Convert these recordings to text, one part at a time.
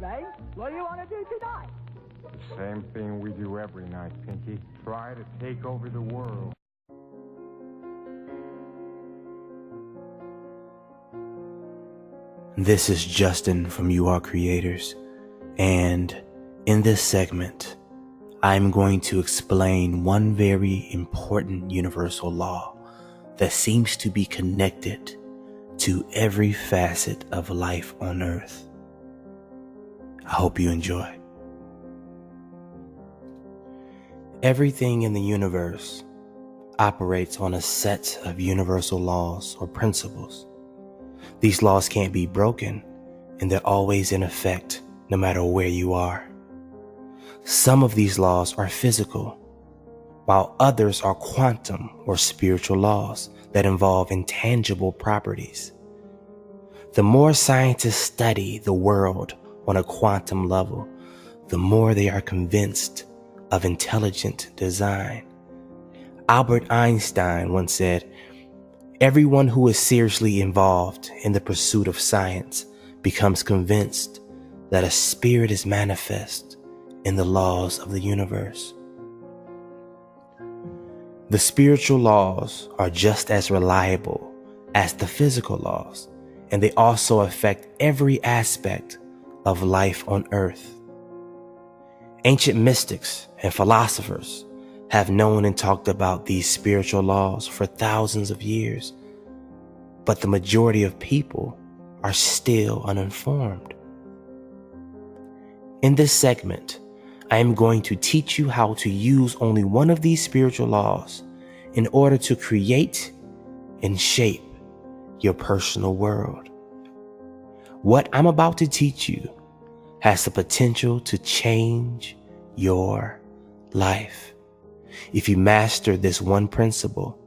evening. What do you want to do tonight? The same thing we do every night, Pinky. Try to take over the world. This is Justin from You Are Creators, and in this segment, I'm going to explain one very important universal law that seems to be connected to every facet of life on Earth. I hope you enjoy. Everything in the universe operates on a set of universal laws or principles. These laws can't be broken, and they're always in effect no matter where you are. Some of these laws are physical, while others are quantum or spiritual laws that involve intangible properties. The more scientists study the world on a quantum level, the more they are convinced of intelligent design. Albert Einstein once said, "Everyone who is seriously involved in the pursuit of science becomes convinced that a spirit is manifest in the laws of the universe." The spiritual laws are just as reliable as the physical laws, and they also affect every aspect of life on Earth. Ancient mystics and philosophers have known and talked about these spiritual laws for thousands of years, but the majority of people are still uninformed. In this segment, I am going to teach you how to use only one of these spiritual laws in order to create and shape your personal world. What I'm about to teach you has the potential to change your life. If you master this one principle,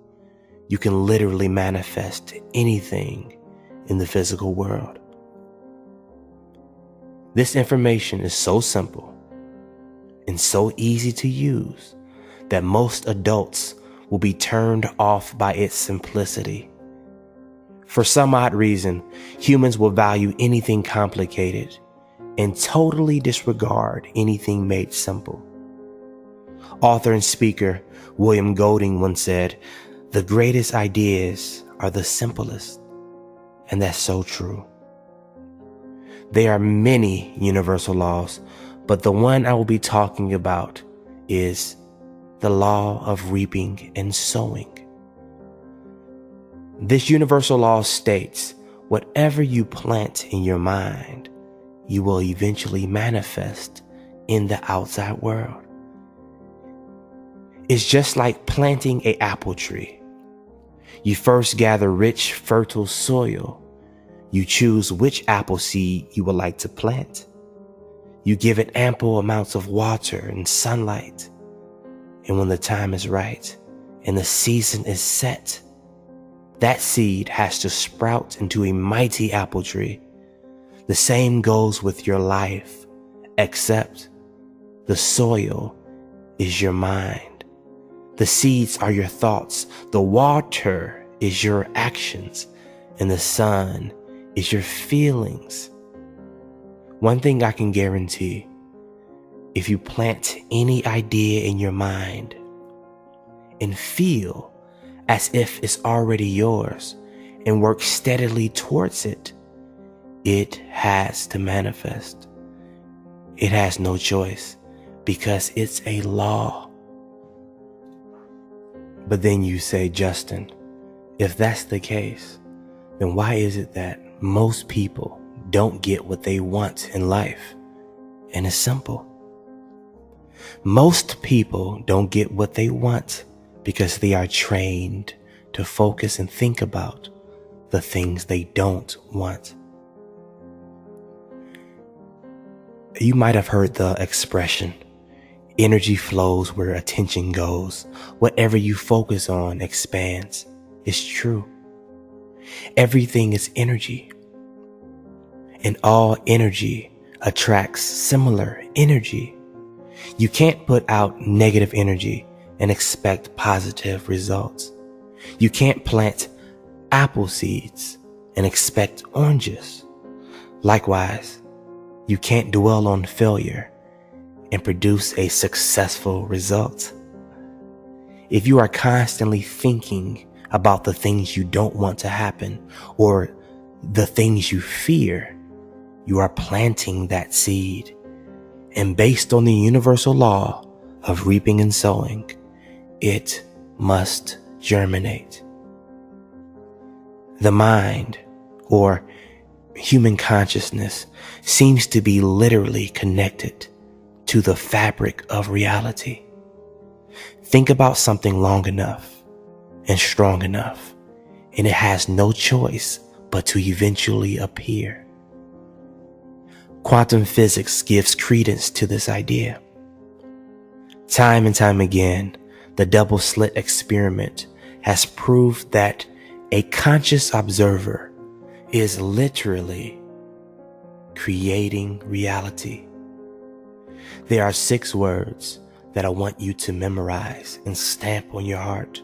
you can literally manifest anything in the physical world. This information is so simple and so easy to use that most adults will be turned off by its simplicity. For some odd reason, humans will value anything complicated and totally disregard anything made simple. Author and speaker William Golding once said, "The greatest ideas are the simplest," and that's so true. There are many universal laws, but the one I will be talking about is the law of reaping and sowing. This universal law states, whatever you plant in your mind, you will eventually manifest in the outside world. It's just like planting an apple tree. You first gather rich, fertile soil. You choose which apple seed you would like to plant. You give it ample amounts of water and sunlight. And when the time is right and the season is set, that seed has to sprout into a mighty apple tree. The same goes with your life, except the soil is your mind. The seeds are your thoughts. The water is your actions. And the sun is your feelings. One thing I can guarantee, if you plant any idea in your mind and feel as if it's already yours and work steadily towards it, it has to manifest. It has no choice because it's a law. But then you say, Justin, if that's the case, then why is it that most people don't get what they want in life? And it's simple. Most people don't get what they want because they are trained to focus and think about the things they don't want. You might have heard the expression, energy flows where attention goes. Whatever you focus on expands. It's true. Everything is energy. And all energy attracts similar energy. You can't put out negative energy and expect positive results. You can't plant apple seeds and expect oranges. Likewise, You can't dwell on failure and produce a successful result. If you are constantly thinking about the things you don't want to happen or the things you fear, you are planting that seed. And based on the universal law of reaping and sowing, it must germinate. The mind, or human consciousness, seems to be literally connected to the fabric of reality. Think about something long enough and strong enough, and it has no choice but to eventually appear. Quantum physics gives credence to this idea. Time and time again, the double slit experiment has proved that a conscious observer is literally creating reality. There are 6 words that I want you to memorize and stamp on your heart.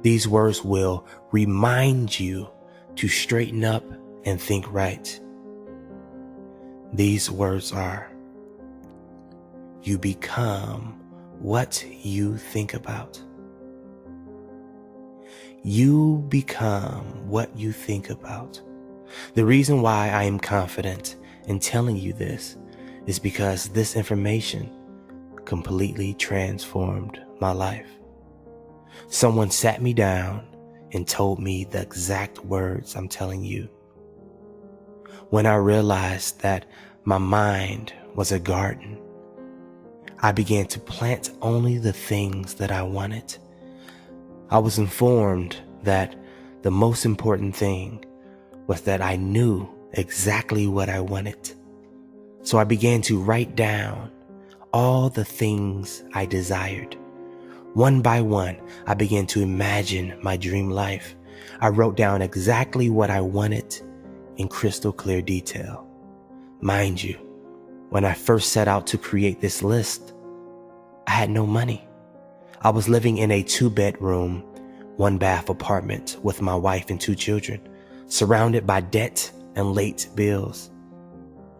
These words will remind you to straighten up and think right. These words are: you become what you think about. You become what you think about. The reason why I am confident in telling you this is because this information completely transformed my life. Someone sat me down and told me the exact words I'm telling you. When I realized that my mind was a garden, I began to plant only the things that I wanted. I was informed that the most important thing was that I knew exactly what I wanted. So I began to write down all the things I desired. One by one, I began to imagine my dream life. I wrote down exactly what I wanted in crystal clear detail. Mind you, when I first set out to create this list, I had no money. I was living in a 2-bedroom, 1-bath apartment with my wife and 2 children, surrounded by debt and late bills.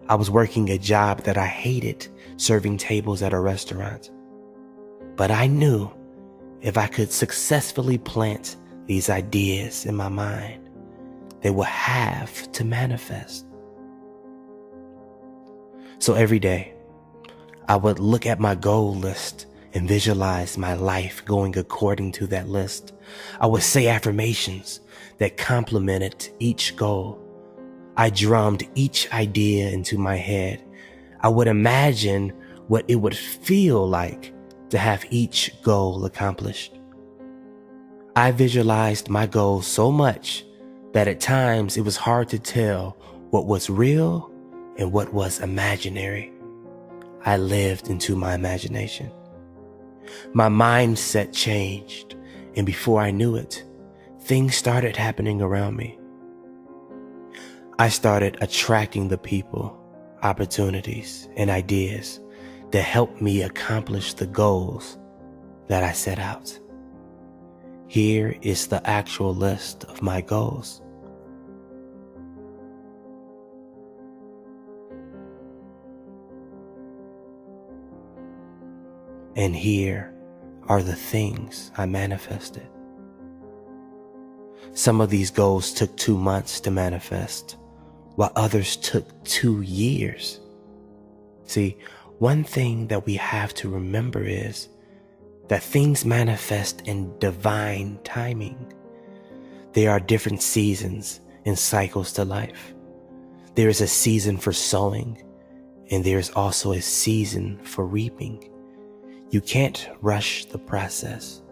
I was working a job that I hated, serving tables at a restaurant. But I knew if I could successfully plant these ideas in my mind, they would have to manifest. So every day, I would look at my goal list and visualize my life going according to that list. I would say affirmations that complemented each goal. I drummed each idea into my head. I would imagine what it would feel like to have each goal accomplished. I visualized my goals so much that at times it was hard to tell what was real and what was imaginary. I lived into my imagination. My mindset changed, and before I knew it, things started happening around me. I started attracting the people, opportunities, and ideas that helped me accomplish the goals that I set out. Here is the actual list of my goals. And here are the things I manifested. Some of these goals took 2 months to manifest, while others took 2 years. See, one thing that we have to remember is that things manifest in divine timing. There are different seasons and cycles to life. There is a season for sowing, and there is also a season for reaping. You can't rush the process.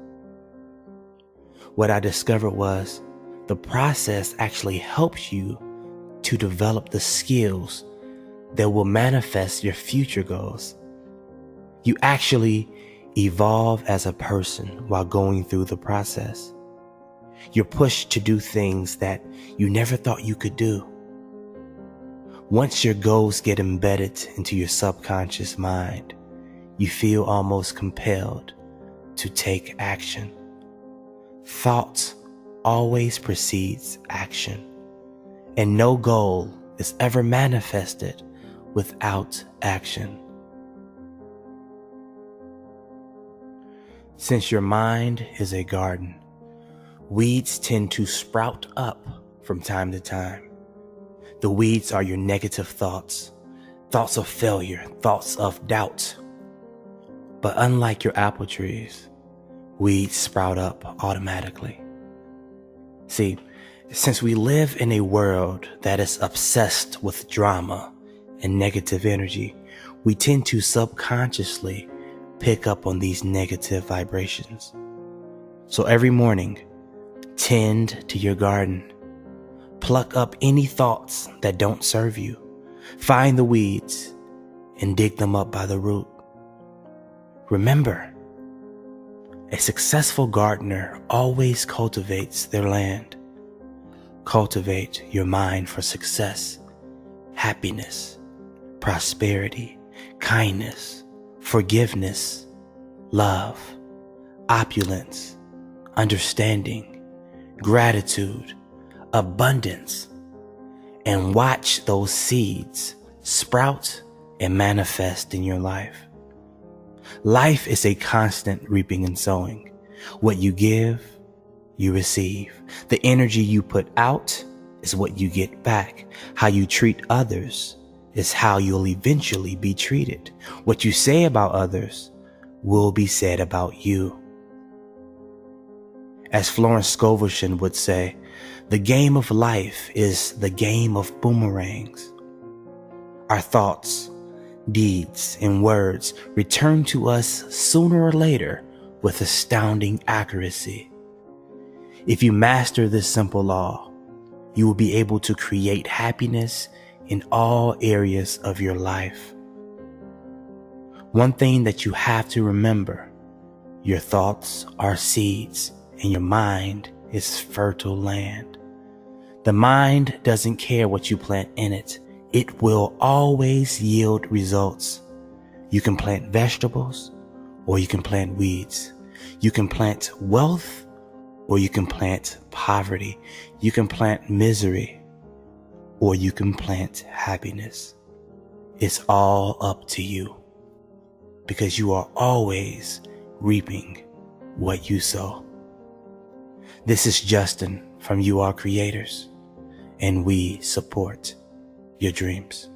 What I discovered was the process actually helps you to develop the skills that will manifest your future goals. You actually evolve as a person while going through the process. You're pushed to do things that you never thought you could do. Once your goals get embedded into your subconscious mind, you feel almost compelled to take action. Thought always precedes action, and no goal is ever manifested without action. Since your mind is a garden, weeds tend to sprout up from time to time. The weeds are your negative thoughts, thoughts of failure, thoughts of doubt. But unlike your apple trees, weeds sprout up automatically. See, since we live in a world that is obsessed with drama and negative energy, we tend to subconsciously pick up on these negative vibrations. So every morning, tend to your garden. Pluck up any thoughts that don't serve you. Find the weeds and dig them up by the root. Remember, a successful gardener always cultivates their land. Cultivate your mind for success, happiness, prosperity, kindness, forgiveness, love, opulence, understanding, gratitude, abundance, and watch those seeds sprout and manifest in your life. Life is a constant reaping and sowing. What you give, you receive. The energy you put out is what you get back. How you treat others is how you'll eventually be treated. What you say about others will be said about you. As Florence Scovel would say, the game of life is the game of boomerangs. Our thoughts, deeds, and words return to us sooner or later with astounding accuracy. If you master this simple law, you will be able to create happiness in all areas of your life. One thing that you have to remember, your thoughts are seeds and your mind is fertile land. The mind doesn't care what you plant in it. It will always yield results. You can plant vegetables or you can plant weeds. You can plant wealth or you can plant poverty. You can plant misery or you can plant happiness. It's all up to you because you are always reaping what you sow. This is Justin from You Are Creators, and we support your dreams.